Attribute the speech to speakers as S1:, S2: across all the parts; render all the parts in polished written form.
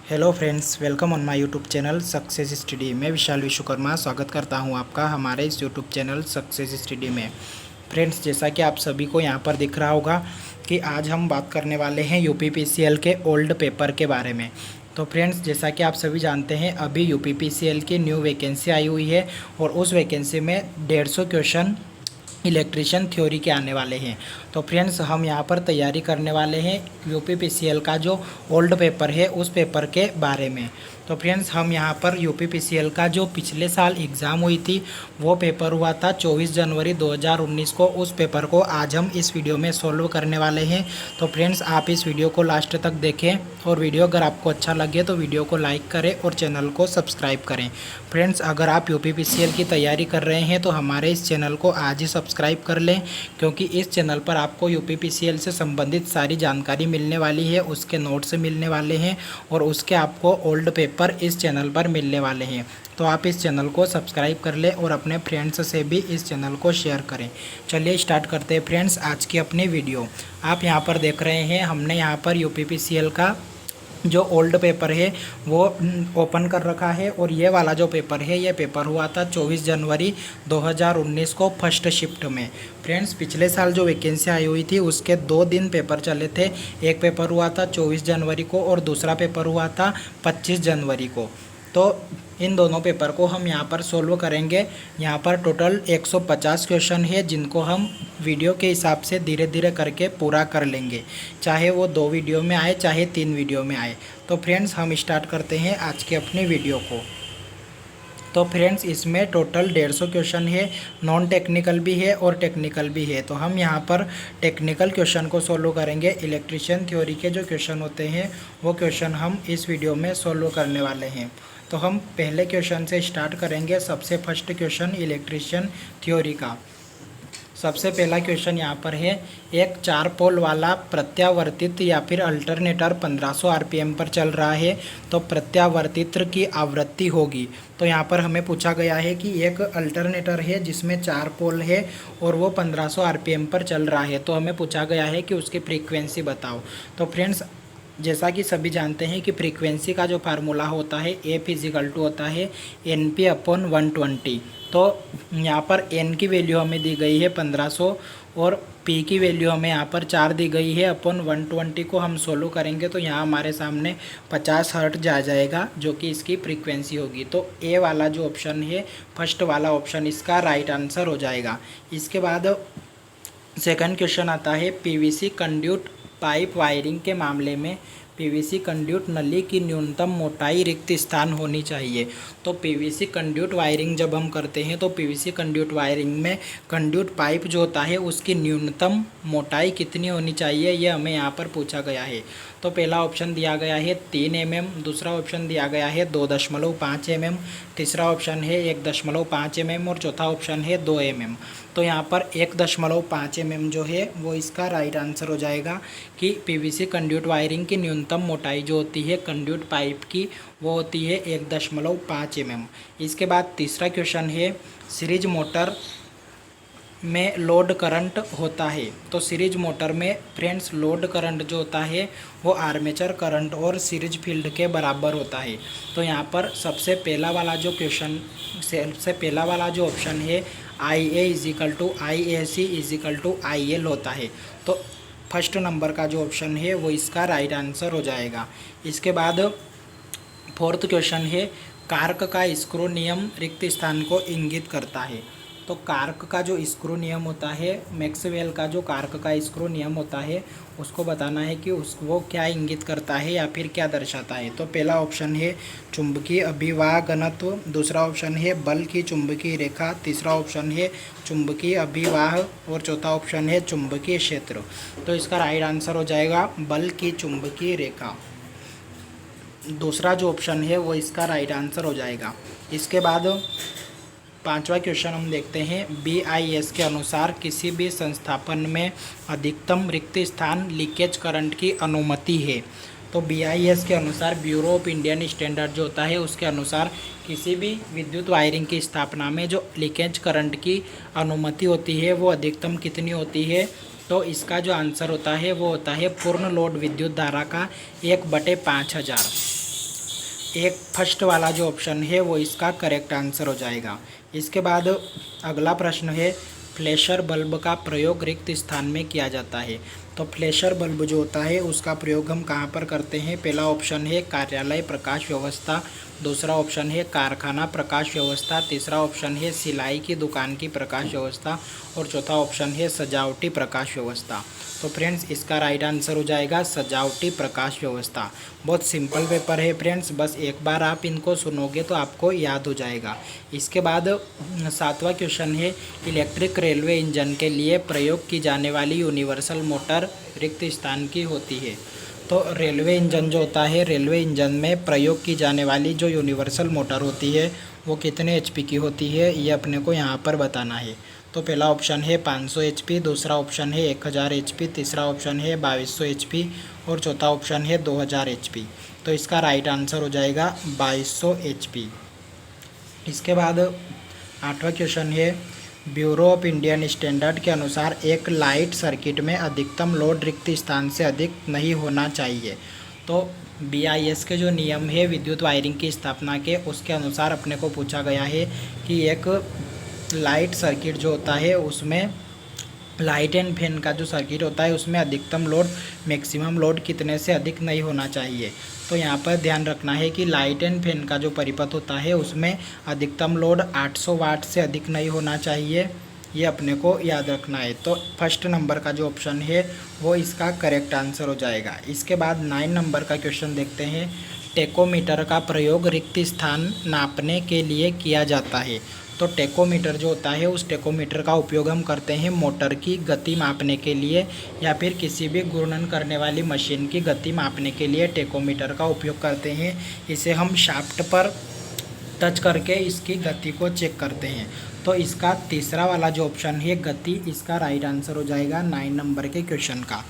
S1: Hello friends, welcome on my YouTube channel success study. मैं विशाल विश्वकर्मा स्वागत करता हूं आपका हमारे इस यूट्यूब चैनल सक्सेस स्टडी में। फ्रेंड्स, जैसा कि आप सभी को यहां पर दिख रहा होगा कि आज हम बात करने वाले हैं यूपीपीसीएल के ओल्ड पेपर के बारे में। तो फ्रेंड्स, जैसा कि आप सभी जानते हैं, अभी यूपीपीसीएल की न्यू वैकेंसी आई हुई है और उस वैकेंसी में 150 क्वेश्चन इलेक्ट्रिशियन थ्योरी के आने वाले हैं। तो फ्रेंड्स, हम यहाँ पर तैयारी करने वाले हैं यूपीपीसीएल का जो ओल्ड पेपर है उस पेपर के बारे में। तो फ्रेंड्स, हम यहाँ पर यूपीपीसीएल का जो पिछले साल एग्ज़ाम हुई थी वो पेपर हुआ था 24 जनवरी 2019 को। उस पेपर को आज हम इस वीडियो में सॉल्व करने वाले हैं। तो फ्रेंड्स, आप इस वीडियो को लास्ट तक देखें और वीडियो अगर आपको अच्छा लगे तो वीडियो को लाइक करें और चैनल को सब्सक्राइब करें। फ्रेंड्स, अगर आप यूपीपीसीएल की तैयारी कर रहे हैं तो हमारे इस चैनल को आज ही सब्सक्राइब कर लें, क्योंकि इस चैनल पर आपको यूपीपीसीएल से संबंधित सारी जानकारी मिलने वाली है, उसके नोट्स मिलने वाले हैं और उसके आपको ओल्ड पेपर इस चैनल पर मिलने वाले हैं। तो आप इस चैनल को सब्सक्राइब कर लें और अपने फ्रेंड्स से भी इस चैनल को शेयर करें। चलिए स्टार्ट करते हैं फ्रेंड्स आज की अपनी वीडियो। आप यहाँ पर देख रहे हैं, हमने यहाँ पर यूपीपीसीएल का जो ओल्ड पेपर है वो ओपन कर रखा है और ये वाला जो पेपर है ये पेपर हुआ था 24 जनवरी 2019 को फर्स्ट शिफ्ट में। फ्रेंड्स, पिछले साल जो वैकेंसी आई हुई थी उसके 2 दिन पेपर चले थे। एक पेपर हुआ था 24 जनवरी को और दूसरा पेपर हुआ था 25 जनवरी को। तो इन दोनों पेपर को हम यहाँ पर सोल्व करेंगे। यहाँ पर टोटल 150 क्वेश्चन है जिनको हम वीडियो के हिसाब से धीरे धीरे करके पूरा कर लेंगे, चाहे वो 2 वीडियो में आए चाहे 3 वीडियो में आए। तो फ्रेंड्स, हम स्टार्ट करते हैं आज की अपनी वीडियो को। तो फ्रेंड्स, इसमें टोटल 150 क्वेश्चन है, नॉन टेक्निकल भी है और टेक्निकल भी है। तो हम यहाँ पर टेक्निकल क्वेश्चन को सोल्व करेंगे। इलेक्ट्रिशियन थ्योरी के जो क्वेश्चन होते हैं वो क्वेश्चन हम इस वीडियो में सोल्व करने वाले हैं। तो हम पहले क्वेश्चन से स्टार्ट करेंगे। सबसे फर्स्ट क्वेश्चन इलेक्ट्रिशियन थ्योरी का। सबसे पहला क्वेश्चन यहाँ पर है, एक 4 पोल वाला प्रत्यावर्तित या फिर अल्टरनेटर 1500 आरपीएम पर चल रहा है तो प्रत्यावर्तित की आवृत्ति होगी। तो यहाँ पर हमें पूछा गया है कि एक अल्टरनेटर है जिसमें 4 पोल है और वो 1500 आरपीएम पर चल रहा है। तो हमें पूछा गया है कि उसकी फ्रीक्वेंसी बताओ। तो फ्रेंड्स, जैसा कि सभी जानते हैं कि फ्रीक्वेंसी का जो फार्मूला होता है एफ इजिकल टू होता है NP/120। तो यहाँ पर n की वैल्यू हमें दी गई है 1500 और p की वैल्यू हमें यहाँ पर 4 दी गई है। अपन 120 को हम सोल्व करेंगे तो यहाँ हमारे सामने 50 हर्ट्ज आ जाएगा जो कि इसकी फ्रीक्वेंसी होगी। तो ए वाला जो ऑप्शन है, फर्स्ट वाला ऑप्शन, इसका राइट आंसर हो जाएगा। इसके बाद सेकंड क्वेश्चन आता है, पीवीसी कंड्यूट पाइप वायरिंग के मामले में पीवीसी कंड्यूट नली की न्यूनतम मोटाई रिक्त स्थान होनी चाहिए। तो पीवीसी कंड्यूट वायरिंग जब हम करते हैं तो पीवीसी कंड्यूट वायरिंग में कंड्यूट पाइप जो होता है उसकी न्यूनतम मोटाई कितनी होनी चाहिए, ये हमें यहाँ पर पूछा गया है। तो पहला ऑप्शन दिया गया है 3 mm, दूसरा ऑप्शन दिया गया है 2.5 mm, तीसरा ऑप्शन है 1.5 mm और चौथा ऑप्शन है 2 mm। तो यहाँ पर 1.5 mm जो है वो इसका राइट आंसर हो जाएगा कि पीवीसी कंड्यूट वायरिंग की न्यूनतम मोटाई जो होती है कंड्यूट पाइप की वो होती है 1.5 mm। इसके बाद तीसरा क्वेश्चन है, सीरीज मोटर में लोड करंट होता है। तो सीरीज मोटर में फ्रेंड्स लोड करंट जो होता है वो आर्मेचर करंट और सीरीज फील्ड के बराबर होता है। तो यहाँ पर सबसे पहला वाला जो क्वेश्चन, सबसे पहला वाला जो ऑप्शन है IA equal to IAC equal to IL होता है। तो फर्स्ट नंबर का जो ऑप्शन है वो इसका राइट आंसर हो जाएगा। इसके बाद फोर्थ क्वेश्चन है, कार्क का स्क्रू नियम रिक्त स्थान को इंगित करता है। तो कार्क का जो स्क्रू नियम होता है, मैक्सवेल का जो कार्क का स्क्रू नियम होता है उसको बताना है कि वो क्या इंगित करता है या फिर क्या दर्शाता है। तो पहला ऑप्शन है चुंबकीय अभिवाह घनत्व, दूसरा ऑप्शन है बल की चुंबकीय रेखा, तीसरा ऑप्शन है चुंबकीय अभिवाह और चौथा ऑप्शन है चुंबकीय क्षेत्र। तो इसका राइट आंसर हो जाएगा बल की चुंबकीय रेखा। दूसरा जो ऑप्शन है वो इसका राइट आंसर हो जाएगा। इसके बाद पांचवा क्वेश्चन हम देखते हैं, BIS के अनुसार किसी भी संस्थापन में अधिकतम रिक्त स्थान लीकेज करंट की अनुमति है। तो BIS के अनुसार, ब्यूरो ऑफ इंडियन स्टैंडर्ड जो होता है उसके अनुसार किसी भी विद्युत वायरिंग की स्थापना में जो लीकेज करंट की अनुमति होती है वो अधिकतम कितनी होती है। तो इसका जो आंसर होता है वो होता है पूर्ण लोड विद्युत धारा का 1/5000। एक फर्स्ट वाला जो ऑप्शन है वो इसका करेक्ट आंसर हो जाएगा। इसके बाद अगला प्रश्न है, फ्लैशर बल्ब का प्रयोग रिक्त स्थान में किया जाता है। तो फ्लैशर बल्ब जो होता है उसका प्रयोग हम कहाँ पर करते हैं? पहला ऑप्शन है कार्यालय प्रकाश व्यवस्था, दूसरा ऑप्शन है कारखाना प्रकाश व्यवस्था, तीसरा ऑप्शन है सिलाई की दुकान की प्रकाश व्यवस्था और चौथा ऑप्शन है सजावटी प्रकाश व्यवस्था। तो फ्रेंड्स इसका राइट आंसर हो जाएगा सजावटी प्रकाश व्यवस्था। बहुत सिंपल पेपर है फ्रेंड्स, बस एक बार आप इनको सुनोगे तो आपको याद हो जाएगा। इसके बाद 7वां क्वेश्चन है, इलेक्ट्रिक रेलवे इंजन के लिए प्रयोग की जाने वाली यूनिवर्सल मोटर रिक्त स्थान की होती है। तो रेलवे इंजन जो होता है, रेलवे इंजन में प्रयोग की जाने वाली जो यूनिवर्सल मोटर होती है वो कितने एचपी की होती है, ये अपने को यहाँ पर बताना है। तो पहला ऑप्शन है 500 एचपी, दूसरा ऑप्शन है 1000 एचपी, तीसरा ऑप्शन है 2200 एचपी और चौथा ऑप्शन है 2000 एचपी। तो इसका राइट आंसर हो जाएगा 2200 एचपी। इसके बाद 8वां क्वेश्चन है, ब्यूरो ऑफ इंडियन स्टैंडर्ड के अनुसार एक लाइट सर्किट में अधिकतम लोड रिक्त स्थान से अधिक नहीं होना चाहिए। तो BIS के जो नियम है विद्युत वायरिंग की स्थापना के, उसके अनुसार अपने को पूछा गया है कि एक लाइट सर्किट जो होता है उसमें, लाइट एंड फैन का जो सर्किट होता है उसमें अधिकतम लोड मैक्सिमम लोड कितने से अधिक नहीं होना चाहिए। तो यहाँ पर ध्यान रखना है कि लाइट एंड फैन का जो परिपथ होता है उसमें अधिकतम लोड 800 वाट से अधिक नहीं होना चाहिए, ये अपने को याद रखना है। तो फर्स्ट नंबर का जो ऑप्शन है वो इसका करेक्ट आंसर हो जाएगा। इसके बाद 9 नंबर का क्वेश्चन देखते हैं, टेकोमीटर का प्रयोग रिक्त स्थान नापने के लिए किया जाता है। तो टेकोमीटर जो होता है उस टेकोमीटर का उपयोग हम करते हैं मोटर की गति मापने के लिए या फिर किसी भी घूर्णन करने वाली मशीन की गति मापने के लिए टेकोमीटर का उपयोग करते हैं। इसे हम शाफ्ट पर टच करके इसकी गति को चेक करते हैं। तो इसका तीसरा वाला जो ऑप्शन है गति, इसका राइट आंसर हो जाएगा 9 नंबर के क्वेश्चन का।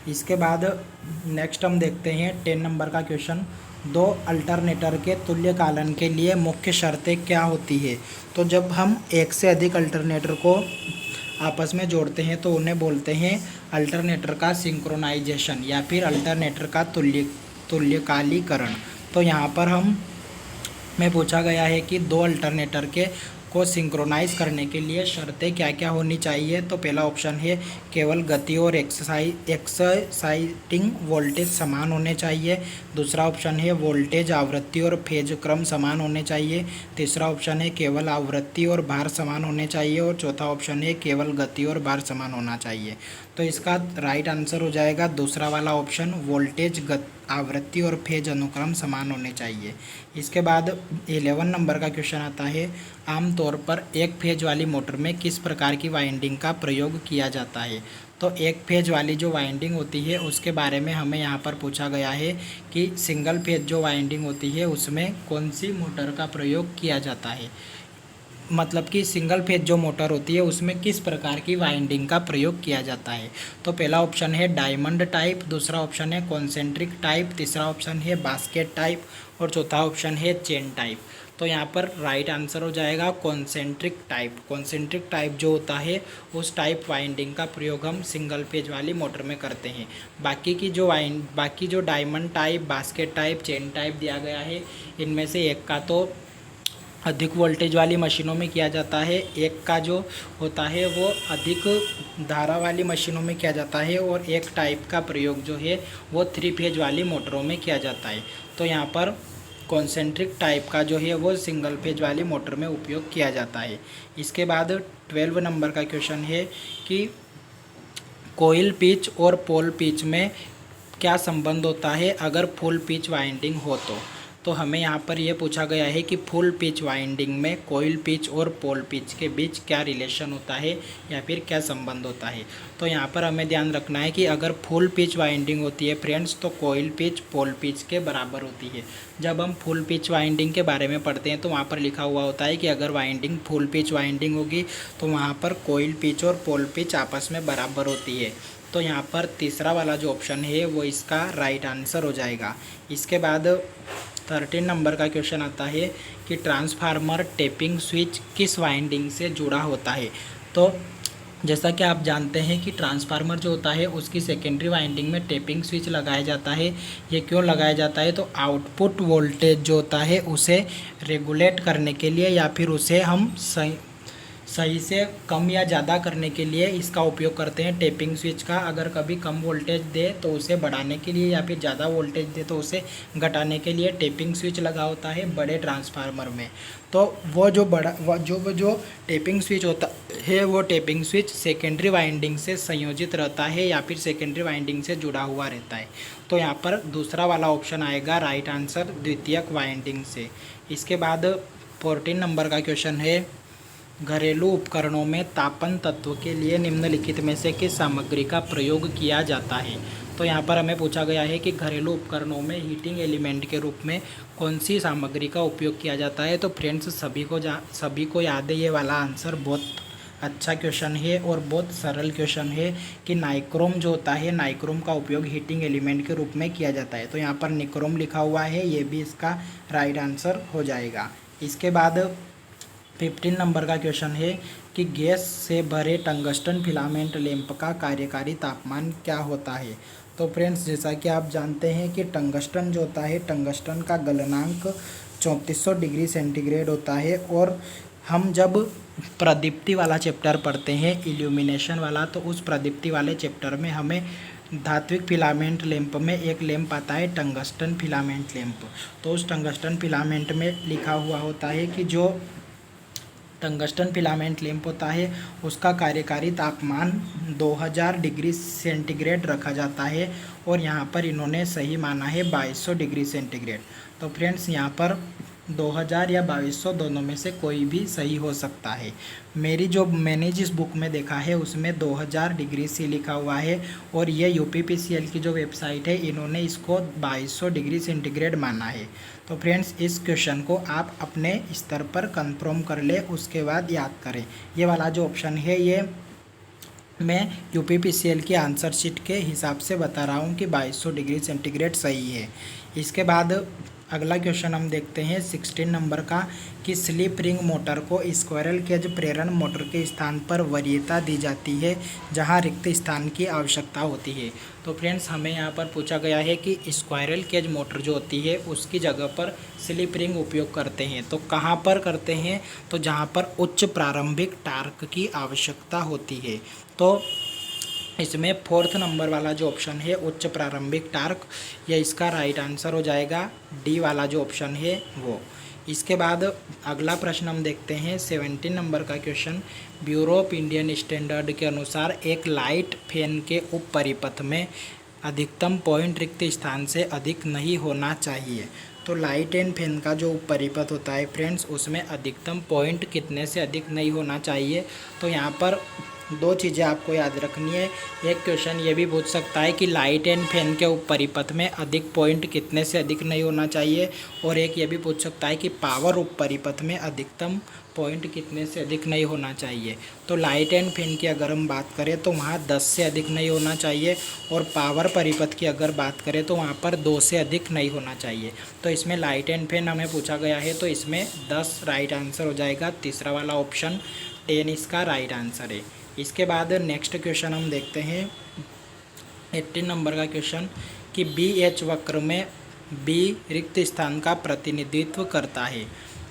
S1: इसके बाद नेक्स्ट हम देखते हैं 10 नंबर का क्वेश्चन, दो अल्टरनेटर के तुल्यकालन के लिए मुख्य शर्तें क्या होती है। तो जब हम एक से अधिक अल्टरनेटर को आपस में जोड़ते हैं तो उन्हें बोलते हैं अल्टरनेटर का सिंक्रोनाइजेशन या फिर अल्टरनेटर का तुल्यकालीकरण। तो यहाँ पर में पूछा गया है कि दो अल्टरनेटर के को सिंक्रोनाइज़ करने के लिए शर्तें क्या क्या होनी चाहिए। तो पहला ऑप्शन है केवल गति और एक्साइटिंग वोल्टेज समान होने चाहिए, दूसरा ऑप्शन है वोल्टेज आवृत्ति और फेज क्रम समान होने चाहिए, तीसरा ऑप्शन है केवल आवृत्ति और भार समान होने चाहिए और चौथा ऑप्शन है केवल गति और भार समान होना चाहिए। तो इसका राइट आंसर हो जाएगा दूसरा वाला ऑप्शन, वोल्टेज आवृत्ति और फेज अनुक्रम समान होने चाहिए। इसके बाद 11 नंबर का क्वेश्चन आता है, आमतौर पर एक फेज वाली मोटर में किस प्रकार की वाइंडिंग का प्रयोग किया जाता है। तो एक फेज वाली जो वाइंडिंग होती है उसके बारे में हमें यहाँ पर पूछा गया है कि सिंगल फेज जो वाइंडिंग होती है उसमें कौन सी मोटर का प्रयोग किया जाता है, मतलब कि सिंगल फेज जो मोटर होती है उसमें किस प्रकार की वाइंडिंग का प्रयोग किया जाता है। तो पहला ऑप्शन है डायमंड टाइप, दूसरा ऑप्शन है कॉन्सेंट्रिक टाइप, तीसरा ऑप्शन है बास्केट टाइप और चौथा ऑप्शन है चेन टाइप। तो यहाँ पर राइट आंसर हो जाएगा कॉन्सेंट्रिक टाइप। कॉन्सेंट्रिक टाइप जो होता है उस टाइप वाइंडिंग का प्रयोग हम सिंगल फेज वाली मोटर में करते हैं। बाकी जो diamond type, basket type, chain type दिया गया है, इनमें से एक का तो अधिक वोल्टेज वाली मशीनों में किया जाता है, एक का जो होता है वो अधिक धारा वाली मशीनों में किया जाता है और एक टाइप का प्रयोग जो है वो 3 फेज वाली मोटरों में किया जाता है। तो यहाँ पर कॉन्सेंट्रिक टाइप का जो है वो सिंगल फेज वाली मोटर में उपयोग किया जाता है। इसके बाद 12 नंबर का क्वेश्चन है कि कोयल पिच और पोल पिच में क्या संबंध होता है अगर फुल पिच वाइंडिंग हो। तो हमें यहाँ पर यह पूछा गया है कि फुल पिच वाइंडिंग में कोयल पिच और पोल पिच के बीच क्या रिलेशन होता है या फिर क्या संबंध होता है। तो यहाँ पर हमें ध्यान रखना है कि अगर फुल पिच वाइंडिंग होती है फ्रेंड्स तो कोयल पिच पोल पिच के बराबर होती है। जब हम फुल पिच वाइंडिंग के बारे में पढ़ते हैं तो वहाँ पर लिखा हुआ होता है कि अगर वाइंडिंग फुल पिच वाइंडिंग होगी तो वहाँ पर कोयल पिच और पोल पिच आपस में बराबर होती है। तो यहाँ पर तीसरा वाला जो ऑप्शन है वो इसका राइट आंसर हो जाएगा। इसके बाद 13 नंबर का क्वेश्चन आता है कि ट्रांसफार्मर टेपिंग स्विच किस वाइंडिंग से जुड़ा होता है। तो जैसा कि आप जानते हैं कि ट्रांसफार्मर जो होता है उसकी सेकेंडरी वाइंडिंग में टेपिंग स्विच लगाया जाता है। ये क्यों लगाया जाता है? तो आउटपुट वोल्टेज जो होता है उसे रेगुलेट करने के लिए या फिर उसे हम सही से कम या ज़्यादा करने के लिए इसका उपयोग करते हैं टेपिंग स्विच का। अगर कभी कम वोल्टेज दे तो उसे बढ़ाने के लिए या फिर ज़्यादा वोल्टेज दे तो उसे घटाने के लिए टेपिंग स्विच लगा होता है बड़े ट्रांसफार्मर में। तो वो जो टेपिंग स्विच होता है वो टेपिंग स्विच सेकेंडरी वाइंडिंग से संयोजित रहता है या फिर सेकेंडरी वाइंडिंग से जुड़ा हुआ रहता है। तो यहाँ पर दूसरा वाला ऑप्शन आएगा राइट आंसर, द्वितीयक वाइंडिंग से। इसके बाद 14 नंबर का क्वेश्चन है, घरेलू उपकरणों में तापन तत्व के लिए निम्नलिखित में से किस सामग्री का प्रयोग किया जाता है? तो यहाँ पर हमें पूछा गया है कि घरेलू उपकरणों में हीटिंग एलिमेंट के रूप में कौन सी सामग्री का उपयोग किया जाता है? तो फ्रेंड्स सभी को याद है ये वाला आंसर। बहुत अच्छा क्वेश्चन है और बहुत सरल क्वेश्चन है कि नाइक्रोम जो होता है, नाइक्रोम का उपयोग हीटिंग एलिमेंट के रूप में किया जाता है। तो यहाँ पर निक्रोम लिखा हुआ है, ये भी इसका राइट आंसर हो जाएगा। इसके बाद 15 नंबर का क्वेश्चन है कि गैस से भरे टंगस्टन फिलामेंट लैंप का कार्यकारी तापमान क्या होता है? तो फ्रेंड्स जैसा कि आप जानते हैं कि टंगस्टन जो होता है, टंगस्टन का गलनांक 3400 डिग्री सेंटीग्रेड होता है। और हम जब प्रदीप्ति वाला चैप्टर पढ़ते हैं, इल्यूमिनेशन वाला, तो उस प्रदीप्ति वाले चैप्टर में हमें धात्विक फिलामेंट लैंप में एक लैंप आता है टंगस्टन फिलामेंट लैंप। तो उस टंगस्टन फिलामेंट में लिखा हुआ होता है कि जो टंगस्टन फिलामेंट लैंप होता है उसका कार्यकारी तापमान 2000 डिग्री सेंटीग्रेड रखा जाता है। और यहाँ पर इन्होंने सही माना है 2200 डिग्री सेंटीग्रेड। तो फ्रेंड्स यहाँ पर 2000 या 2200 दोनों में से कोई भी सही हो सकता है। मैंने जिस बुक में देखा है उसमें 2000 डिग्री सी लिखा हुआ है और ये यूपीपीसीएल की जो वेबसाइट है इन्होंने इसको 2200 डिग्री सेंटीग्रेड माना है। तो फ्रेंड्स इस क्वेश्चन को आप अपने स्तर पर कंफर्म कर ले, उसके बाद याद करें। ये वाला जो ऑप्शन है ये मैं यूपीपीसीएल की आंसर शीट के हिसाब से बता रहा हूँ कि 2200 डिग्री सेंटीग्रेड सही है। इसके बाद अगला क्वेश्चन हम देखते हैं 16 नंबर का कि स्लिप रिंग मोटर को स्क्वायरल केज प्रेरण मोटर के स्थान पर वरीयता दी जाती है जहां रिक्त स्थान की आवश्यकता होती है। तो फ्रेंड्स हमें यहां पर पूछा गया है कि स्क्वायरल केज मोटर जो होती है उसकी जगह पर स्लिप रिंग उपयोग करते हैं। तो कहां पर करते हैं? तो जहां पर उच्च प्रारंभिक टार्क की आवश्यकता होती है। तो इसमें 4th नंबर वाला जो ऑप्शन है उच्च प्रारंभिक टार्क, यह इसका राइट आंसर हो जाएगा। डी वाला जो ऑप्शन है वो। इसके बाद अगला प्रश्न हम देखते हैं 17 नंबर का question, bureau of Indian standard के अनुसार एक लाइट फैन के उप परिपथ में अधिकतम पॉइंट रिक्त स्थान से अधिक नहीं होना चाहिए। तो लाइट एंड फैन का जो परिपथ होता है फ्रेंड्स उसमें अधिकतम पॉइंट कितने से अधिक नहीं होना चाहिए? तो यहाँ पर दो चीज़ें आपको याद रखनी है। एक क्वेश्चन ये भी पूछ सकता है कि लाइट एंड फैन के परिपथ में अधिक पॉइंट कितने से अधिक नहीं होना चाहिए, और एक ये भी पूछ सकता है कि पावर उप परिपथ में अधिकतम पॉइंट कितने से अधिक नहीं होना चाहिए। तो लाइट एंड फैन की अगर हम बात करें तो वहाँ 10 से अधिक नहीं होना चाहिए, और पावर परिपथ की अगर बात करें तो वहाँ पर 2 से अधिक नहीं होना चाहिए। तो इसमें लाइट एंड फैन हमें पूछा गया है तो इसमें 10 राइट आंसर हो जाएगा। तीसरा वाला ऑप्शन 10 इसका राइट आंसर है। इसके बाद नेक्स्ट क्वेश्चन हम देखते हैं 18 नंबर का क्वेश्चन कि BH वक्र में B रिक्त स्थान का प्रतिनिधित्व करता है।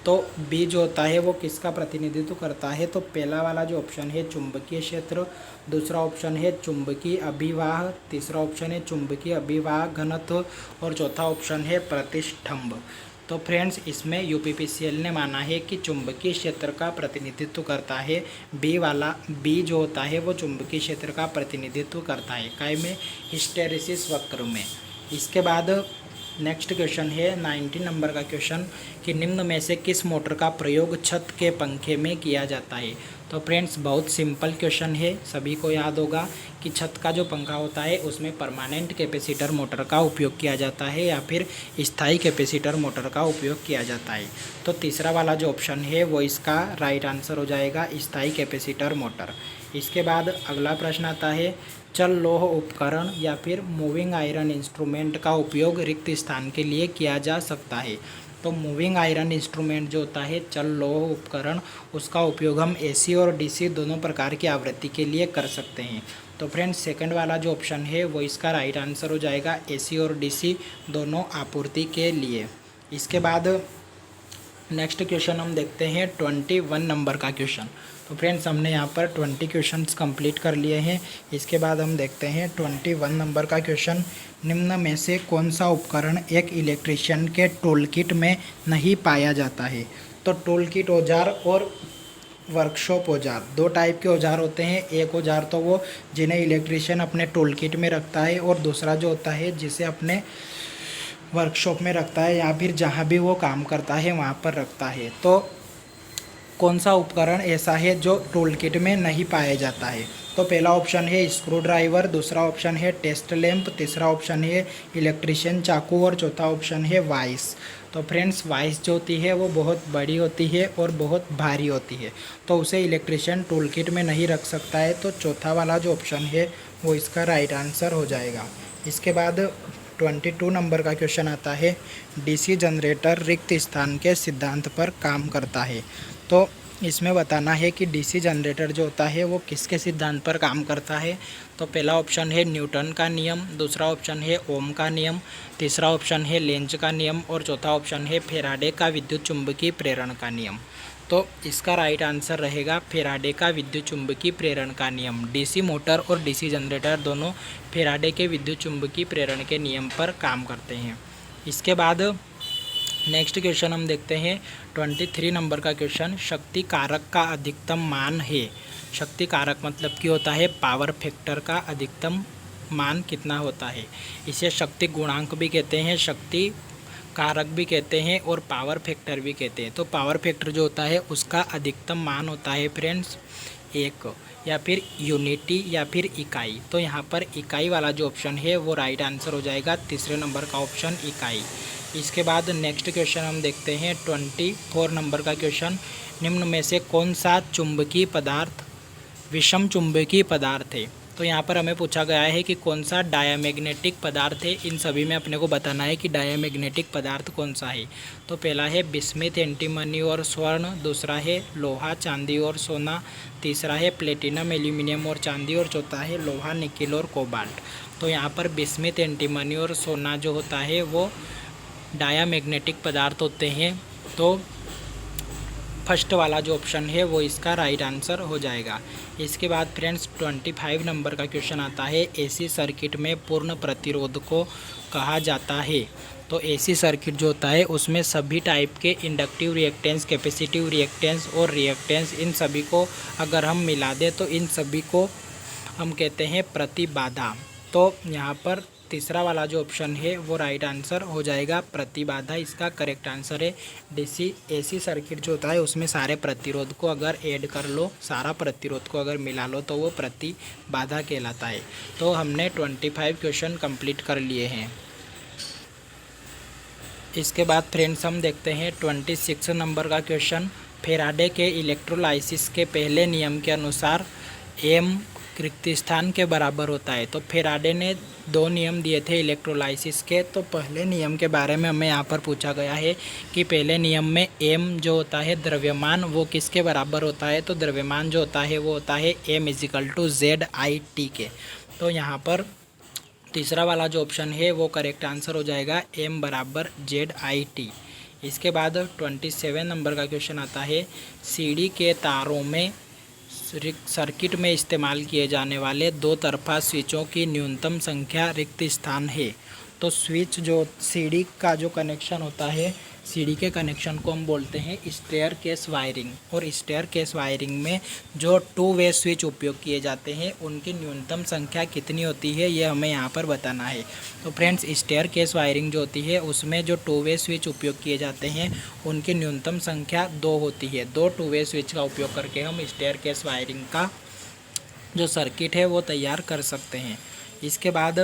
S1: तो B जो होता है वो किसका प्रतिनिधित्व करता है? तो पहला वाला जो ऑप्शन है चुंबकीय क्षेत्र, दूसरा ऑप्शन है चुंबकीय अभिवाह, तीसरा ऑप्शन है चुंबकीय अभिवाह घनत्व और चौथा ऑप्शन है प्रतिष्ठंभ। तो फ्रेंड्स इसमें यूपीपीसीएल ने माना है कि चुंबकीय क्षेत्र का प्रतिनिधित्व करता है बी जो होता है वो चुंबकीय क्षेत्र का प्रतिनिधित्व करता है काय में? हिस्टेरेसिस वक्र में। इसके बाद नेक्स्ट क्वेश्चन है 19 नंबर का क्वेश्चन कि निम्न में से किस मोटर का प्रयोग छत के पंखे में किया जाता है? तो फ्रेंड्स बहुत सिंपल क्वेश्चन है, सभी को याद होगा कि छत का जो पंखा होता है उसमें परमानेंट कैपेसिटर मोटर का उपयोग किया जाता है या फिर स्थायी कैपेसिटर मोटर का उपयोग किया जाता है। तो तीसरा वाला जो ऑप्शन है वो इसका राइट आंसर हो जाएगा, स्थायी कैपेसिटर मोटर। इसके बाद अगला प्रश्न आता है चल लोह उपकरण या फिर मूविंग आयरन इंस्ट्रूमेंट का उपयोग रिक्त स्थान के लिए किया जा सकता है। तो मूविंग आयरन इंस्ट्रूमेंट जो होता है चल लोह उपकरण, उसका उपयोग हम एसी और डीसी दोनों प्रकार की आवृत्ति के लिए कर सकते हैं। तो फ्रेंड्स सेकंड वाला जो ऑप्शन है वो इसका राइट आंसर हो जाएगा, एसी और डीसी दोनों आपूर्ति के लिए। इसके बाद नेक्स्ट क्वेश्चन हम देखते हैं 21 नंबर का क्वेश्चन। तो फ्रेंड्स हमने यहाँ पर 20 क्वेश्चंस कंप्लीट कर लिए हैं। इसके बाद हम देखते हैं 21 नंबर का क्वेश्चन। निम्न में से कौन सा उपकरण एक इलेक्ट्रीशियन के टूल किट में नहीं पाया जाता है? तो टूल किट औजार और वर्कशॉप औजार दो टाइप के औजार होते हैं। एक औजार तो वो जिन्हें इलेक्ट्रीशियन अपने टूल किट में रखता है, और दूसरा जो होता है जिसे अपने वर्कशॉप में रखता है या फिर जहाँ भी वो काम करता है वहाँ पर रखता है। तो कौन सा उपकरण ऐसा है जो टूल किट में नहीं पाया जाता है? तो पहला ऑप्शन है स्क्रू ड्राइवर, दूसरा ऑप्शन है टेस्ट लैंप, तीसरा ऑप्शन है इलेक्ट्रीशियन चाकू और चौथा ऑप्शन है वाइस। तो फ्रेंड्स वाइस जो होती है वो बहुत बड़ी होती है और बहुत भारी होती है, तो उसे इलेक्ट्रीशियन टूल किट में नहीं रख सकता है। तो चौथा वाला जो ऑप्शन है वो इसका राइट आंसर हो जाएगा। इसके बाद 22 नंबर का क्वेश्चन आता है, डीसी जनरेटर रिक्त स्थान के सिद्धांत पर काम करता है। तो इसमें बताना है कि डीसी जनरेटर जो होता है वो किसके सिद्धांत पर काम करता है। तो पहला ऑप्शन है न्यूटन का नियम, दूसरा ऑप्शन है ओम का नियम, तीसरा ऑप्शन है लेंज का नियम और चौथा ऑप्शन है फैराडे का विद्युत चुंबकीय प्रेरण का नियम। तो इसका राइट आंसर रहेगा फैराडे का विद्युत चुंबकीय प्रेरण का नियम। डीसी मोटर और डीसी जनरेटर दोनों फैराडे के विद्युत चुंबकीय प्रेरण के नियम पर काम करते हैं। इसके बाद नेक्स्ट क्वेश्चन हम देखते हैं 23 नंबर का क्वेश्चन। शक्ति कारक का अधिकतम मान है। शक्ति कारक मतलब कि होता है पावर फैक्टर का अधिकतम मान कितना होता है। इसे शक्ति गुणांक भी कहते हैं, शक्ति कारक भी कहते हैं और पावर फैक्टर भी कहते हैं। तो पावर फैक्टर जो होता है उसका अधिकतम मान होता है फ्रेंड्स 1, या फिर यूनिटी या फिर इकाई। तो यहाँ पर इकाई वाला जो ऑप्शन है वो राइट आंसर हो जाएगा, तीसरे नंबर का ऑप्शन इकाई। इसके बाद नेक्स्ट क्वेश्चन हम देखते हैं 24 नंबर का क्वेश्चन। निम्न में से कौन सा चुंबकीय पदार्थ विषम चुंबकीय पदार्थ है? तो यहाँ पर हमें पूछा गया है कि कौन सा डायामैग्नेटिक पदार्थ है। इन सभी में अपने को बताना है कि डायामैग्नेटिक पदार्थ कौन सा है। तो पहला है बिस्मिथ एंटीमनी और स्वर्ण, दूसरा है लोहा चांदी और सोना, तीसरा है प्लेटिनम एल्यूमिनियम और चांदी और चौथा है लोहा निकिल और कोबाल्ट। तो यहाँ पर बिस्मिथ एंटीमनी और सोना जो होता है वो डायामैग्नेटिक पदार्थ होते हैं। तो फर्स्ट वाला जो ऑप्शन है वो इसका राइट आंसर हो जाएगा। इसके बाद फ्रेंड्स 25 नंबर का क्वेश्चन आता है, एसी सर्किट में पूर्ण प्रतिरोध को कहा जाता है। तो एसी सर्किट जो होता है उसमें सभी टाइप के इंडक्टिव रिएक्टेंस, कैपेसिटिव रिएक्टेंस और रिएक्टेंस, इन सभी को अगर हम मिला दें तो इन सभी को हम कहते हैं प्रतिबाधा। तो यहाँ पर तीसरा वाला जो ऑप्शन है वो राइट आंसर हो जाएगा, प्रतिबाधा इसका करेक्ट आंसर है। डीसी एसी सर्किट जो होता है उसमें सारे प्रतिरोध को अगर ऐड कर लो, सारा प्रतिरोध को अगर मिला लो तो वो प्रतिबाधा कहलाता है। तो हमने 25 क्वेश्चन कंप्लीट कर लिए हैं। इसके बाद फ्रेंड्स हम देखते हैं 26 नंबर का क्वेश्चन। फैराडे के इलेक्ट्रोलाइसिस के पहले नियम के अनुसार एम रिक्त स्थान के बराबर होता है। तो फैराडे ने 2 नियम दिए थे इलेक्ट्रोलाइसिस के। तो पहले नियम के बारे में हमें यहाँ पर पूछा गया है कि पहले नियम में एम जो होता है द्रव्यमान वो किसके बराबर होता है। तो द्रव्यमान जो होता है वो होता है एम = ZIT के। तो यहाँ पर तीसरा वाला जो ऑप्शन है वो करेक्ट आंसर हो जाएगा, एम = ZIT। इसके बाद 27 नंबर का क्वेश्चन आता है, सीढ़ी के तारों में सर्किट में इस्तेमाल किए जाने वाले 2 तरफा स्विचों की न्यूनतम संख्या रिक्त स्थान है। तो स्विच जो सीढ़ी का जो कनेक्शन होता है, सीढ़ी के कनेक्शन को हम बोलते हैं स्टेयर केस वायरिंग, और स्टेयर केस वायरिंग में जो 2 वे स्विच उपयोग किए जाते हैं उनकी न्यूनतम संख्या कितनी होती है ये हमें यहाँ पर बताना है। तो फ्रेंड्स स्टेयर केस वायरिंग जो होती है उसमें जो 2 वे स्विच उपयोग किए जाते हैं उनकी न्यूनतम संख्या 2 होती है। 2 2 वे स्विच का उपयोग करके हम स्टेयर केस वायरिंग का जो सर्किट है वो तैयार कर सकते हैं। इसके बाद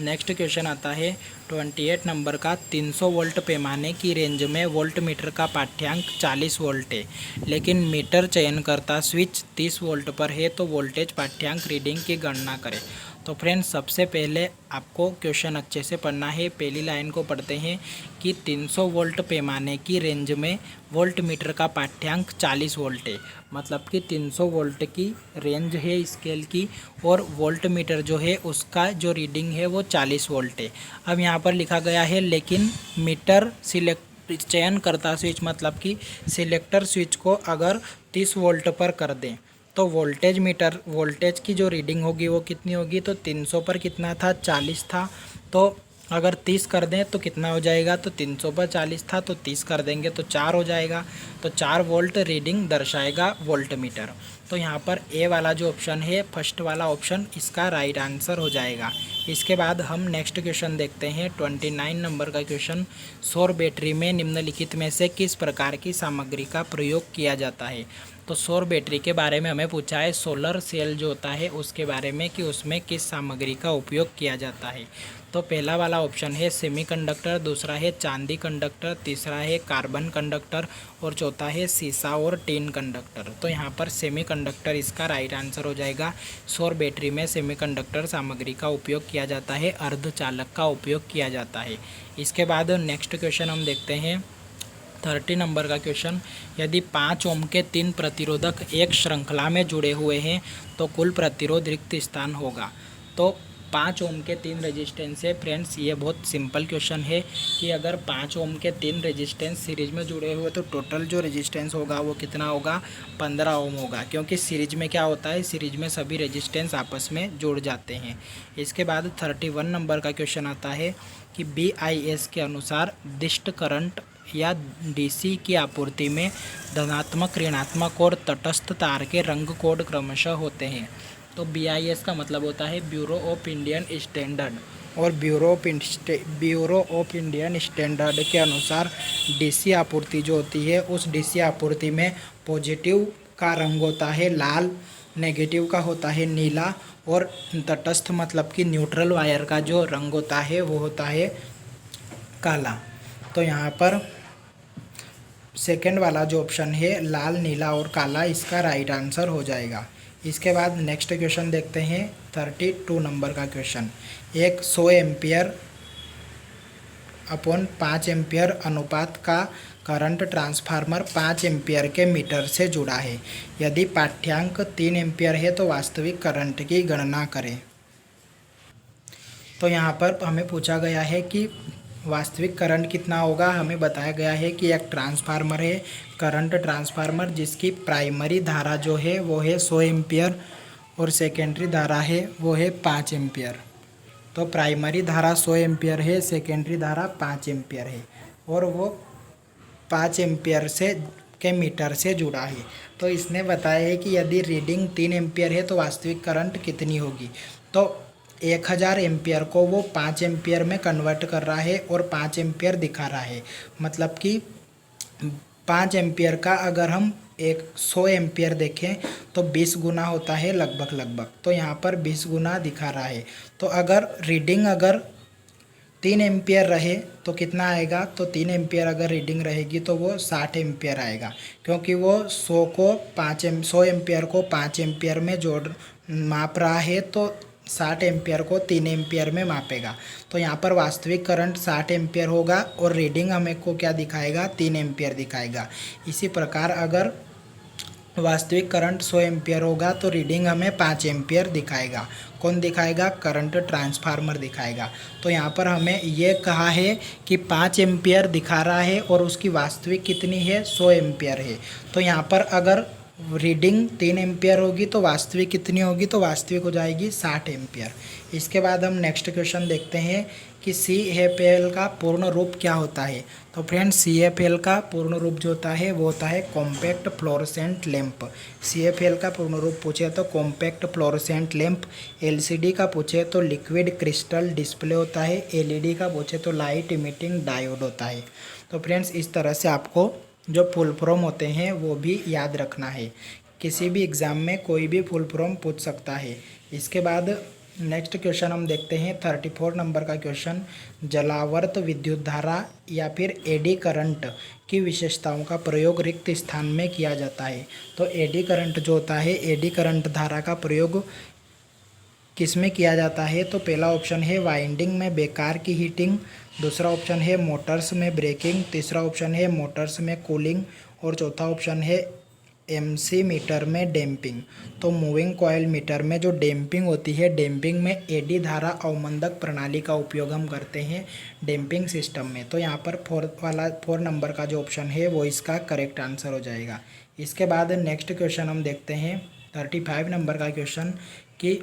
S1: नेक्स्ट क्वेश्चन आता है 28 नंबर का, 300 वोल्ट पैमाने की रेंज में वोल्ट मीटर का पाठ्यांक 40 वोल्ट है, लेकिन मीटर चयनकर्ता स्विच 30 वोल्ट पर है, तो वोल्टेज पाठ्यांक रीडिंग की गणना करें। तो फ्रेंड्स सबसे पहले आपको क्वेश्चन अच्छे से पढ़ना है। पहली लाइन को पढ़ते हैं कि 300 वोल्ट पैमाने की रेंज में वोल्ट मीटर का पाठ्यांक 40 वोल्ट है। मतलब कि 300 वोल्ट की रेंज है स्केल की और वोल्ट मीटर जो है उसका जो रीडिंग है वो 40 वोल्ट है। अब यहाँ पर लिखा गया है लेकिन मीटर चयन करता स्विच मतलब कि सिलेक्टर स्विच को अगर 30 वोल्ट पर कर दें तो वोल्टेज की जो रीडिंग होगी वो कितनी होगी। तो 300 पर कितना था, 40 था। तो अगर 30 कर दें तो कितना हो जाएगा, तो 300 पर 40 था तो 30 कर देंगे तो 4 हो जाएगा। तो 4 वोल्ट रीडिंग दर्शाएगा वोल्ट मीटर। तो यहाँ पर ए वाला जो ऑप्शन है, फर्स्ट वाला ऑप्शन इसका राइट आंसर हो जाएगा। इसके बाद हम नेक्स्ट क्वेश्चन देखते हैं 29 नंबर का क्वेश्चन। सौर बैटरी में निम्नलिखित में से किस प्रकार की सामग्री का प्रयोग किया जाता है। तो सौर बैटरी के बारे में हमें पूछा है, सोलर सेल जो होता है उसके बारे में कि उसमें किस सामग्री का उपयोग किया जाता है। तो पहला वाला ऑप्शन है सेमीकंडक्टर, दूसरा है चांदी कंडक्टर, तीसरा है कार्बन कंडक्टर और चौथा है सीसा और टिन कंडक्टर। तो यहाँ पर सेमीकंडक्टर इसका राइट आंसर हो जाएगा। सौर बैटरी में सेमीकंडक्टर सामग्री का उपयोग किया जाता है, अर्धचालक का उपयोग किया जाता है। इसके बाद नेक्स्ट क्वेश्चन हम देखते हैं 30 नंबर का क्वेश्चन। यदि 5 ओम के 3 प्रतिरोधक एक श्रृंखला में जुड़े हुए हैं तो कुल प्रतिरोध रिक्त स्थान होगा। तो 5 ओम के 3 रेजिस्टेंस है। फ्रेंड्स ये बहुत सिंपल क्वेश्चन है कि अगर 5 ओम के 3 रेजिस्टेंस सीरीज में जुड़े हुए तो टोटल जो रेजिस्टेंस होगा वो कितना होगा, 15 ओम होगा। क्योंकि सीरीज में क्या होता है, सीरीज में सभी रेजिस्टेंस आपस में जुड़ जाते हैं। इसके बाद 31 नंबर का क्वेश्चन आता है कि BIS के अनुसार दिष्ट करंट या DC की आपूर्ति में धनात्मक, ऋणात्मक और तटस्थ तार के रंग कोड क्रमशः होते हैं। तो BIS का मतलब होता है ब्यूरो ऑफ इंडियन स्टैंडर्ड, और ब्यूरो ऑफ इंडियन स्टैंडर्ड के अनुसार DC आपूर्ति जो होती है उस DC आपूर्ति में पॉजिटिव का रंग होता है लाल, नेगेटिव का होता है नीला और तटस्थ मतलब कि न्यूट्रल वायर का जो रंग होता है वो होता है काला। तो यहाँ पर सेकंड वाला जो ऑप्शन है लाल, नीला और काला इसका राइट आंसर हो जाएगा। इसके बाद नेक्स्ट क्वेश्चन देखते हैं 32 नंबर का क्वेश्चन। एक 100 एम्पियर अपॉन 5 एम्पियर अनुपात का करंट ट्रांसफार्मर 5 एम्पियर के मीटर से जुड़ा है। यदि पाठ्यांक 3 एम्पियर है तो वास्तविक करंट की गणना करें। तो यहाँ पर हमें पूछा गया है कि वास्तविक करंट कितना होगा। हमें बताया गया है कि एक ट्रांसफार्मर है, करंट ट्रांसफार्मर, जिसकी प्राइमरी धारा जो है वो है 100 एम्पियर और सेकेंडरी धारा है वो है 5 एम्पियर। तो प्राइमरी धारा 100 एम्पियर है, सेकेंडरी धारा 5 एम्पियर है और वो 5 एम्पियर से के मीटर से जुड़ा है। तो इसने बताया है कि यदि रीडिंग 3 एम्पियर है तो वास्तविक करंट कितनी होगी। तो 1000 एम्पियर को वो 5 एम्पियर में कन्वर्ट कर रहा है और 5 एम्पियर दिखा रहा है। मतलब कि 5 एम्पियर का अगर हम 100 एम्पियर देखें तो 20 गुना होता है लगभग। तो यहाँ पर 20 गुना दिखा रहा है। तो अगर रीडिंग 3 एम्पियर रहे तो कितना आएगा, तो 3 एम्पियर अगर रीडिंग रहेगी तो वो 60 एम्पियर आएगा। क्योंकि वो 100 एम्पियर को 5 एम्पियर में माप रहा है तो 60 एम्पियर को 3 एम्पियर में मापेगा। तो यहाँ पर वास्तविक करंट 60 एम्पियर होगा और रीडिंग हमें को क्या दिखाएगा, 3 एम्पियर दिखाएगा। इसी प्रकार अगर वास्तविक करंट 100 एम्पियर होगा तो रीडिंग हमें 5 एम्पियर दिखाएगा। कौन दिखाएगा, करंट ट्रांसफार्मर दिखाएगा। तो यहाँ पर हमें ये कहा है कि 5 एम्पियर दिखा रहा है और उसकी वास्तविक कितनी है, 100 एम्पियर है। तो यहाँ पर अगर रीडिंग 3 एम्पियर होगी तो वास्तविक कितनी होगी, तो वास्तविक हो जाएगी 60 एम्पियर। इसके बाद हम नेक्स्ट क्वेश्चन देखते हैं कि CFL का पूर्ण रूप क्या होता है। तो फ्रेंड्स CFL का पूर्ण रूप जो होता है वो होता है कॉम्पैक्ट फ्लोरोसेंट लैंप। CFL का पूर्ण रूप पूछे तो कॉम्पैक्ट फ्लोरोसेंट लैंप। LCD का पूछे तो लिक्विड क्रिस्टल डिस्प्ले होता है। LED का पूछे तो लाइट इमिटिंग डायोड होता है। तो फ्रेंड्स इस तरह से आपको जो फुल फॉर्म होते हैं वो भी याद रखना है। किसी भी एग्ज़ाम में कोई भी फुल फॉर्म पूछ सकता है। इसके बाद नेक्स्ट क्वेश्चन हम देखते हैं 34 नंबर का क्वेश्चन। जलावर्त विद्युत धारा या फिर एडी करंट की विशेषताओं का प्रयोग रिक्त स्थान में किया जाता है। तो एडी करंट जो होता है, एडी करंट धारा का प्रयोग किस में किया जाता है? तो पहला ऑप्शन है वाइंडिंग में बेकार की हीटिंग, दूसरा ऑप्शन है मोटर्स में ब्रेकिंग, तीसरा ऑप्शन है मोटर्स में कूलिंग और चौथा ऑप्शन है एमसी मीटर में डैम्पिंग। तो मूविंग कॉयल मीटर में जो डैम्पिंग होती है, डैम्पिंग में एडी धारा अवमंदक प्रणाली का उपयोग हम करते हैं डैम्पिंग सिस्टम में। तो यहाँ पर 4 नंबर का जो ऑप्शन है वो इसका करेक्ट आंसर हो जाएगा। इसके बाद नेक्स्ट क्वेश्चन हम देखते हैं 35 नंबर का क्वेश्चन कि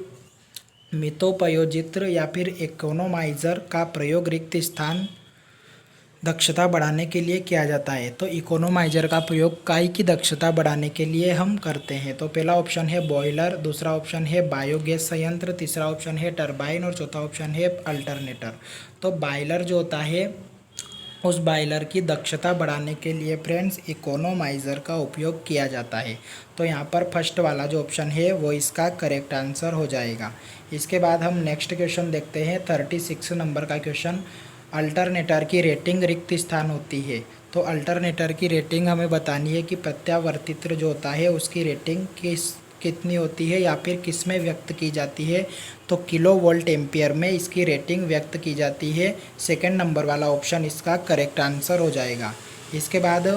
S1: मितोपयोजित्र या फिर इकोनोमाइज़र का प्रयोग रिक्त स्थान दक्षता बढ़ाने के लिए किया जाता है। तो इकोनोमाइज़र का प्रयोग काई की दक्षता बढ़ाने के लिए हम करते हैं। तो पहला ऑप्शन है बॉयलर, दूसरा ऑप्शन है बायोगैस संयंत्र, तीसरा ऑप्शन है टरबाइन और चौथा ऑप्शन है अल्टरनेटर। तो बॉयलर जो होता है उस बॉयलर की दक्षता बढ़ाने के लिए फ्रेंड्स इकोनोमाइज़र का उपयोग किया जाता है। तो यहाँ पर फर्स्ट वाला जो ऑप्शन है वो इसका करेक्ट आंसर हो जाएगा। इसके बाद हम नेक्स्ट क्वेश्चन देखते हैं 36 नंबर का क्वेश्चन। अल्टरनेटर की रेटिंग रिक्त स्थान होती है। तो अल्टरनेटर की रेटिंग हमें बतानी है कि प्रत्यावर्तित्र जो होता है उसकी रेटिंग कितनी होती है या फिर किस में व्यक्त की जाती है। तो किलो वोल्ट एम्पियर में इसकी रेटिंग व्यक्त की जाती है। सेकंड नंबर वाला ऑप्शन इसका करेक्ट आंसर हो जाएगा। इसके बाद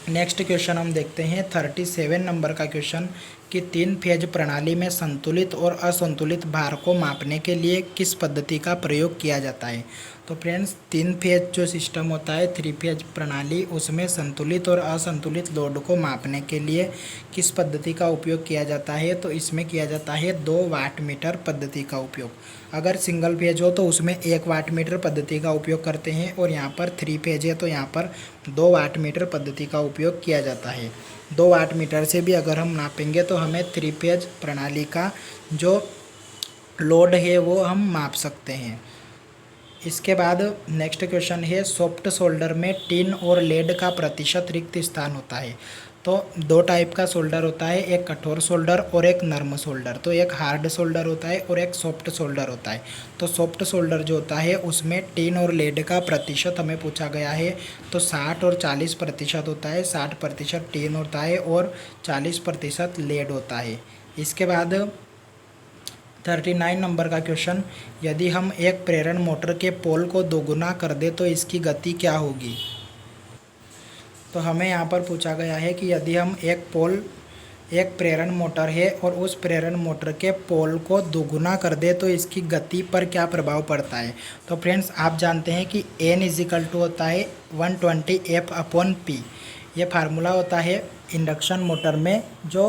S1: नेक्स्ट क्वेश्चन हम देखते हैं 37 नंबर का क्वेश्चन कि 3 फेज प्रणाली में संतुलित और असंतुलित भार को मापने के लिए किस पद्धति का प्रयोग किया जाता है। तो फ्रेंड्स 3 फेज जो सिस्टम होता है 3 फेज प्रणाली, उसमें संतुलित और असंतुलित लोड को मापने के लिए किस पद्धति का उपयोग किया जाता है। तो इसमें किया जाता है 2 वाट मीटर पद्धति का उपयोग। अगर सिंगल फेज हो तो उसमें 1 वाट मीटर पद्धति का उपयोग करते हैं और यहाँ पर 3 फेज है तो यहाँ पर 2 वाट मीटर पद्धति का उपयोग किया जाता है। 2 वाट मीटर से भी अगर हम नापेंगे तो हमें 3 फेज प्रणाली का जो लोड है वो हम माप सकते हैं। इसके बाद नेक्स्ट क्वेश्चन है सॉफ्ट सोल्डर में टिन और लेड का प्रतिशत रिक्त स्थान होता है। तो 2 टाइप का सोल्डर होता है, एक कठोर सोल्डर और एक नर्म सोल्डर। तो एक हार्ड सोल्डर होता है और एक सॉफ्ट सोल्डर होता है। तो सॉफ्ट सोल्डर जो होता है उसमें टिन और लेड का प्रतिशत हमें पूछा गया है। तो 60 और 40% होता है। 60% टिन होता है और 40% लेड होता है। इसके बाद 39 नंबर का क्वेश्चन, यदि हम एक प्रेरण मोटर के पोल को दोगुना कर दें तो इसकी गति क्या होगी। तो हमें यहाँ पर पूछा गया है कि यदि हम एक प्रेरण मोटर है और उस प्रेरण मोटर के पोल को दोगुना कर दे तो इसकी गति पर क्या प्रभाव पड़ता है। तो फ्रेंड्स आप जानते हैं कि N = होता है 120F/P। ये फार्मूला होता है इंडक्शन मोटर में जो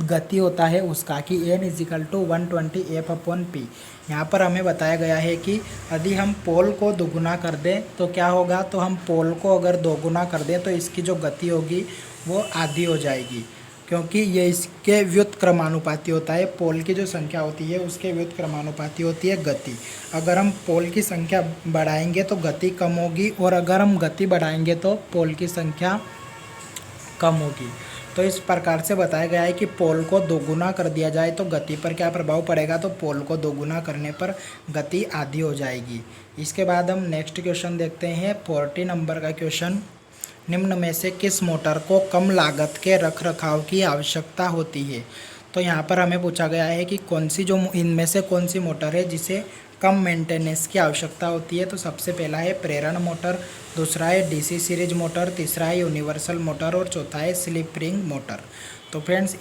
S1: गति होता है उसका कि N = 120F/P। यहाँ पर हमें बताया गया है कि यदि हम पोल को दोगुना कर दें तो क्या होगा। तो हम पोल को अगर दोगुना कर दें तो इसकी जो गति होगी वो आधी हो जाएगी, क्योंकि ये इसके व्युत्क्रमानुपाती होता है। पोल की जो संख्या होती है उसके व्युत्क्रमानुपाती होती है गति। अगर हम पोल की संख्या बढ़ाएंगे तो गति कम होगी और अगर हम गति बढ़ाएंगे तो पोल की संख्या कम होगी। तो इस प्रकार से बताया गया है कि पोल को दोगुना कर दिया जाए तो गति पर क्या प्रभाव पड़ेगा। तो पोल को दोगुना करने पर गति आधी हो जाएगी। इसके बाद हम नेक्स्ट क्वेश्चन देखते हैं 40 नंबर का क्वेश्चन, निम्न में से किस मोटर को कम लागत के रखरखाव की आवश्यकता होती है। तो यहाँ पर हमें पूछा गया है कि इनमें से कौन सी मोटर है जिसे कम मेंटेनेंस की आवश्यकता होती है। तो सबसे पहला है प्रेरण मोटर, दूसरा है डीसी सीरीज मोटर, तीसरा है यूनिवर्सल मोटर और चौथा है स्लिप रिंग मोटर। तो फ्रेंड्स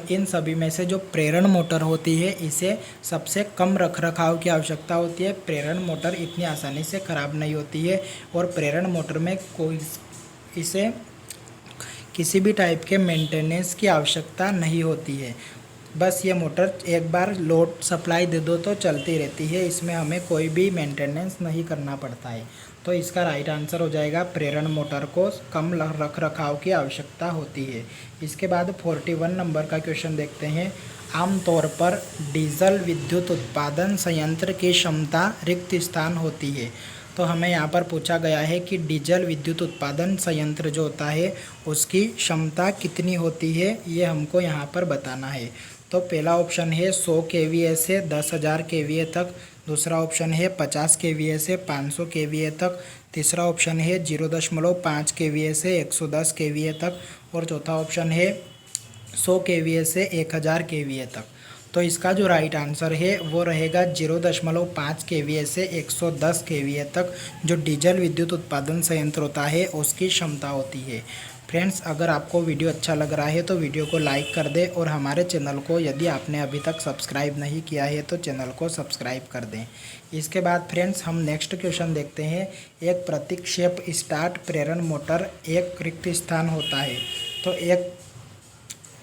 S1: इन सभी में से जो प्रेरण मोटर होती है इसे सबसे कम रखरखाव की आवश्यकता होती है। प्रेरण मोटर इतनी आसानी से ख़राब नहीं होती है और प्रेरण मोटर में इसे किसी भी टाइप के मेंटेनेंस की आवश्यकता नहीं होती है। बस ये मोटर एक बार लोड सप्लाई दे दो तो चलती रहती है, इसमें हमें कोई भी मेंटेनेंस नहीं करना पड़ता है। तो इसका राइट आंसर हो जाएगा प्रेरण मोटर को कम रखरखाव की आवश्यकता होती है। इसके बाद 41 नंबर का क्वेश्चन देखते हैं, आमतौर पर डीजल विद्युत उत्पादन संयंत्र की क्षमता रिक्त स्थान होती है। तो हमें यहाँ पर पूछा गया है कि डीजल विद्युत उत्पादन संयंत्र जो होता है उसकी क्षमता कितनी होती है, ये हमको यहाँ पर बताना है। तो पहला ऑप्शन है 100 kVA से 10,000 kVA तक, दूसरा ऑप्शन है 50 kVA से 500 kVA तक, तीसरा ऑप्शन है 0.5 kVA से 110 kVA तक और चौथा ऑप्शन है 100 kVA से 1000 kVA तक। तो इसका जो राइट आंसर है वो रहेगा 0.5 kVA से 110 kVA तक जो डीजल विद्युत उत्पादन संयंत्र होता है उसकी क्षमता होती है। फ्रेंड्स, अगर आपको वीडियो अच्छा लग रहा है तो वीडियो को लाइक कर दें और हमारे चैनल को यदि आपने अभी तक सब्सक्राइब नहीं किया है तो चैनल को सब्सक्राइब कर दें। इसके बाद फ्रेंड्स हम नेक्स्ट क्वेश्चन देखते हैं। एक प्रतिक्षेप स्टार्ट प्रेरण मोटर एक रिक्त स्थान होता है। तो एक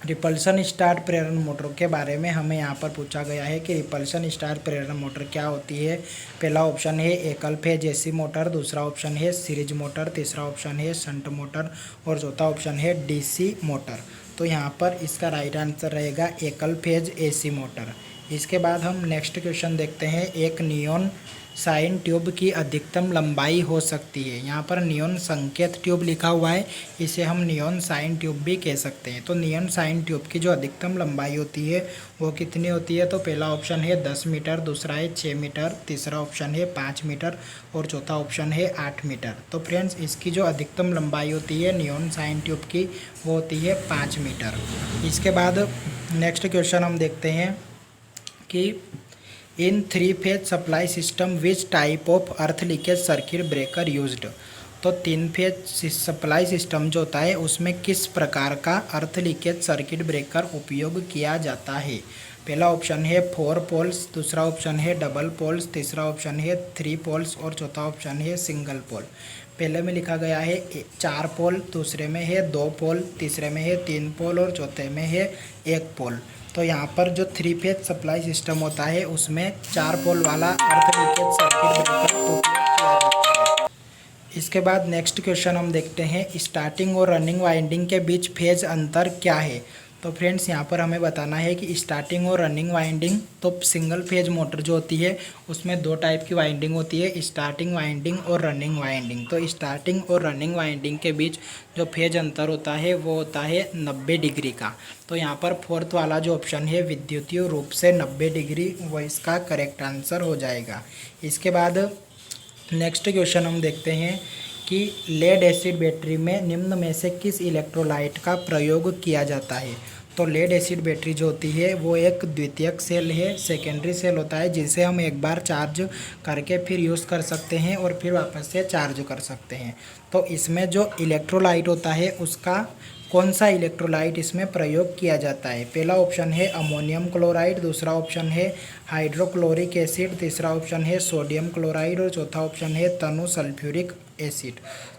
S1: रिपल्सन स्टार्ट प्रेरण मोटर के बारे में हमें यहाँ पर पूछा गया है कि रिपल्सन स्टार्ट प्रेरण मोटर क्या होती है। पहला ऑप्शन है एकल फेज एसी मोटर, दूसरा ऑप्शन है सीरीज मोटर, तीसरा ऑप्शन है शंट मोटर और चौथा ऑप्शन है डीसी मोटर। तो यहाँ पर इसका राइट आंसर रहेगा एकल फेज एसी मोटर। इसके बाद हम नेक्स्ट क्वेश्चन देखते हैं। एक नियॉन साइन ट्यूब की अधिकतम लंबाई हो सकती है। यहाँ पर नियॉन संकेत ट्यूब लिखा हुआ है, इसे हम नियॉन साइन ट्यूब भी कह सकते हैं। तो नियॉन साइन ट्यूब की जो अधिकतम लंबाई होती है वो कितनी होती है। तो पहला ऑप्शन है 10 मीटर, दूसरा है 6 मीटर, तीसरा ऑप्शन है 5 मीटर और चौथा ऑप्शन है 8 मीटर। तो फ्रेंड्स, इसकी जो अधिकतम लंबाई होती है नियॉन साइन ट्यूब की वो होती है 5 मीटर। इसके बाद नेक्स्ट क्वेश्चन हम देखते हैं कि इन 3 phase supply system which type of earth leakage circuit breaker used. तो 3 फेज सप्लाई सिस्टम जो होता है उसमें किस प्रकार का अर्थ लीकेज सर्किट ब्रेकर उपयोग किया जाता है। पहला ऑप्शन है 4 पोल्स, दूसरा ऑप्शन है डबल पोल्स, तीसरा ऑप्शन है 3 पोल्स और चौथा ऑप्शन है सिंगल पोल। पहले में लिखा गया है 4 पोल, दूसरे में है 2 पोल, तीसरे में है 3 पोल और चौथे में है 1 पोल। तो यहाँ पर जो 3 फेज सप्लाई सिस्टम होता है उसमें 4 पोल वाला अर्थ लीकेज सर्किट ब्रेकर उपयोग किया जाता है। इसके बाद नेक्स्ट क्वेश्चन हम देखते हैं। स्टार्टिंग और रनिंग वाइंडिंग के बीच फेज अंतर क्या है। तो फ्रेंड्स, यहाँ पर हमें बताना है कि स्टार्टिंग और रनिंग वाइंडिंग, तो सिंगल फेज मोटर जो होती है उसमें 2 टाइप की वाइंडिंग होती है, स्टार्टिंग वाइंडिंग और रनिंग वाइंडिंग। तो स्टार्टिंग और रनिंग वाइंडिंग के बीच जो फेज अंतर होता है वो होता है 90 डिग्री का। तो यहाँ पर फोर्थ वाला जो ऑप्शन है विद्युतीय रूप से 90 डिग्री वो इसका करेक्ट आंसर हो जाएगा। इसके बाद नेक्स्ट क्वेश्चन हम देखते हैं कि लेड एसिड बैटरी में निम्न में से किस इलेक्ट्रोलाइट का प्रयोग किया जाता है। तो लेड एसिड बैटरी जो होती है वो एक द्वितीयक सेल है, सेकेंडरी सेल होता है जिसे हम एक बार चार्ज करके फिर यूज़ कर सकते हैं और फिर वापस से चार्ज कर सकते हैं। तो इसमें जो इलेक्ट्रोलाइट होता है उसका कौन सा इलेक्ट्रोलाइट इसमें प्रयोग किया जाता है। पहला ऑप्शन है अमोनियम क्लोराइड, दूसरा ऑप्शन है हाइड्रोक्लोरिक एसिड, तीसरा ऑप्शन है सोडियम क्लोराइड और चौथा ऑप्शन है तनु सल्फ्यूरिक एसिड।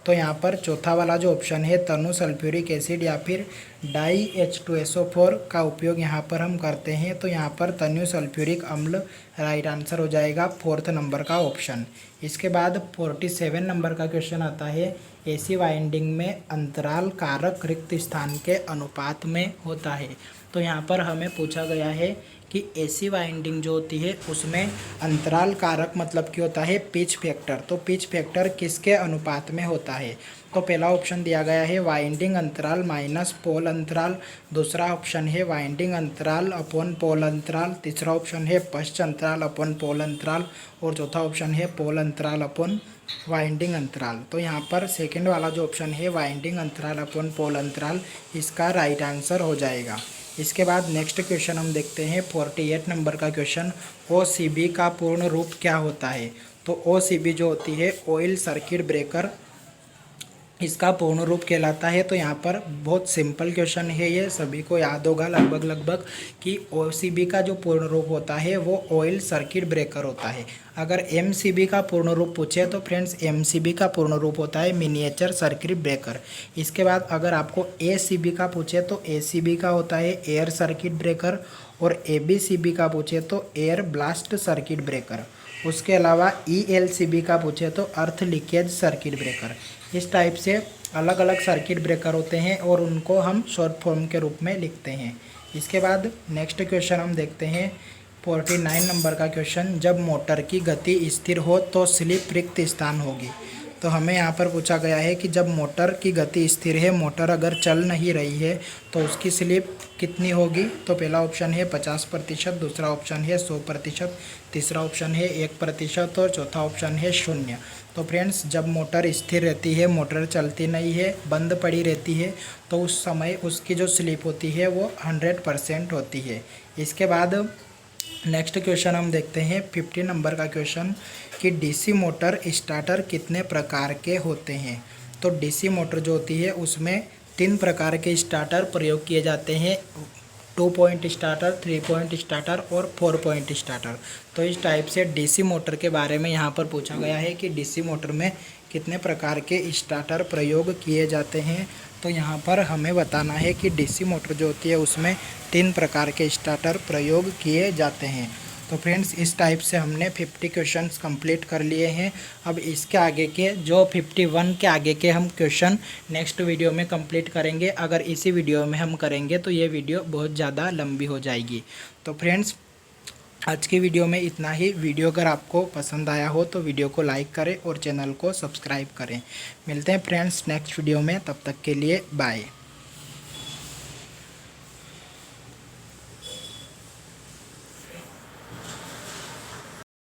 S1: तो यहाँ पर चौथा वाला जो ऑप्शन है तनु सल्फ्यूरिक एसिड या फिर डाई H2SO4 का उपयोग यहाँ पर हम करते हैं। तो यहाँ पर तनु सल्फ्यूरिक अम्ल राइट आंसर हो जाएगा, 4th नंबर का ऑप्शन। इसके बाद 47 नंबर का क्वेश्चन आता है। एसी वाइंडिंग में अंतराल कारक रिक्त स्थान के अनुपात में होता है। तो यहाँ पर हमें पूछा गया है कि एसी वाइंडिंग जो होती है उसमें अंतराल कारक मतलब क्या होता है, पिच फैक्टर। तो पिच फैक्टर किसके अनुपात में होता है। तो पहला ऑप्शन दिया गया है वाइंडिंग अंतराल माइनस पोल अंतराल, दूसरा ऑप्शन है वाइंडिंग अंतराल अपॉन पोल अंतराल, तीसरा ऑप्शन है पश्च अंतराल अपॉन पोल अंतराल और चौथा ऑप्शन है पोल अंतराल अपॉन वाइंडिंग अंतराल। तो यहाँ पर सेकंड वाला जो ऑप्शन है वाइंडिंग अंतराल अपॉन पोल अंतराल इसका राइट आंसर हो जाएगा। इसके बाद नेक्स्ट क्वेश्चन हम देखते हैं 48 नंबर का क्वेश्चन। OCB का पूर्ण रूप क्या होता है। तो OCB जो होती है ऑयल सर्किट ब्रेकर इसका पूर्ण रूप कहलाता है। तो यहाँ पर बहुत सिंपल क्वेश्चन है, ये सभी को याद होगा लगभग कि OCB का जो पूर्ण रूप होता है वो ऑयल सर्किट ब्रेकर होता है। अगर MCB का पूर्ण रूप पूछे तो फ्रेंड्स MCB का पूर्ण रूप होता है मिनिएचर सर्किट ब्रेकर। इसके बाद अगर आपको ACB का पूछे तो ACB का होता है एयर सर्किट ब्रेकर और ABCB का पूछे तो एयर ब्लास्ट सर्किट ब्रेकर। उसके अलावा ELCB का पूछे तो अर्थ लीकेज सर्किट ब्रेकर। इस टाइप से अलग अलग सर्किट ब्रेकर होते हैं और उनको हम शॉर्ट फॉर्म के रूप में लिखते हैं। इसके बाद नेक्स्ट क्वेश्चन हम देखते हैं 49 नंबर का क्वेश्चन। जब मोटर की गति स्थिर हो तो स्लिप रिक्त स्थान होगी। तो हमें यहाँ पर पूछा गया है कि जब मोटर की गति स्थिर है, मोटर अगर चल नहीं रही है तो उसकी स्लिप कितनी होगी। तो पहला ऑप्शन है 50%, दूसरा ऑप्शन है 100%, तीसरा ऑप्शन है 1% और चौथा ऑप्शन है 0। तो फ्रेंड्स, जब मोटर स्थिर रहती है, मोटर चलती नहीं है, बंद पड़ी रहती है, तो उस समय उसकी जो स्लिप होती है वो 100% होती है। इसके बाद नेक्स्ट क्वेश्चन हम देखते हैं 50 नंबर का क्वेश्चन कि डीसी मोटर स्टार्टर कितने प्रकार के होते हैं। तो डीसी मोटर जो होती है उसमें 3 प्रकार के स्टार्टर प्रयोग किए जाते हैं, 2 पॉइंट स्टार्टर, 3 पॉइंट स्टार्टर और 4 पॉइंट स्टार्टर। तो इस टाइप से डीसी मोटर के बारे में यहाँ पर पूछा गया है कि डीसी मोटर में कितने प्रकार के स्टार्टर प्रयोग किए जाते हैं। तो यहाँ पर हमें बताना है कि डीसी मोटर जो होती है उसमें 3 प्रकार के स्टार्टर प्रयोग किए जाते हैं। तो फ्रेंड्स, इस टाइप से हमने 50 क्वेश्चंस कंप्लीट कर लिए हैं। अब इसके आगे के जो 51 के आगे के हम क्वेश्चन नेक्स्ट वीडियो में कंप्लीट करेंगे। अगर इसी वीडियो में हम करेंगे तो ये वीडियो बहुत ज़्यादा लंबी हो जाएगी। तो फ्रेंड्स, आज की वीडियो में इतना ही। वीडियो अगर आपको पसंद आया हो तो वीडियो को लाइक करें और चैनल को सब्सक्राइब करें। मिलते हैं फ्रेंड्स नेक्स्ट वीडियो में, तब तक के लिए बाय।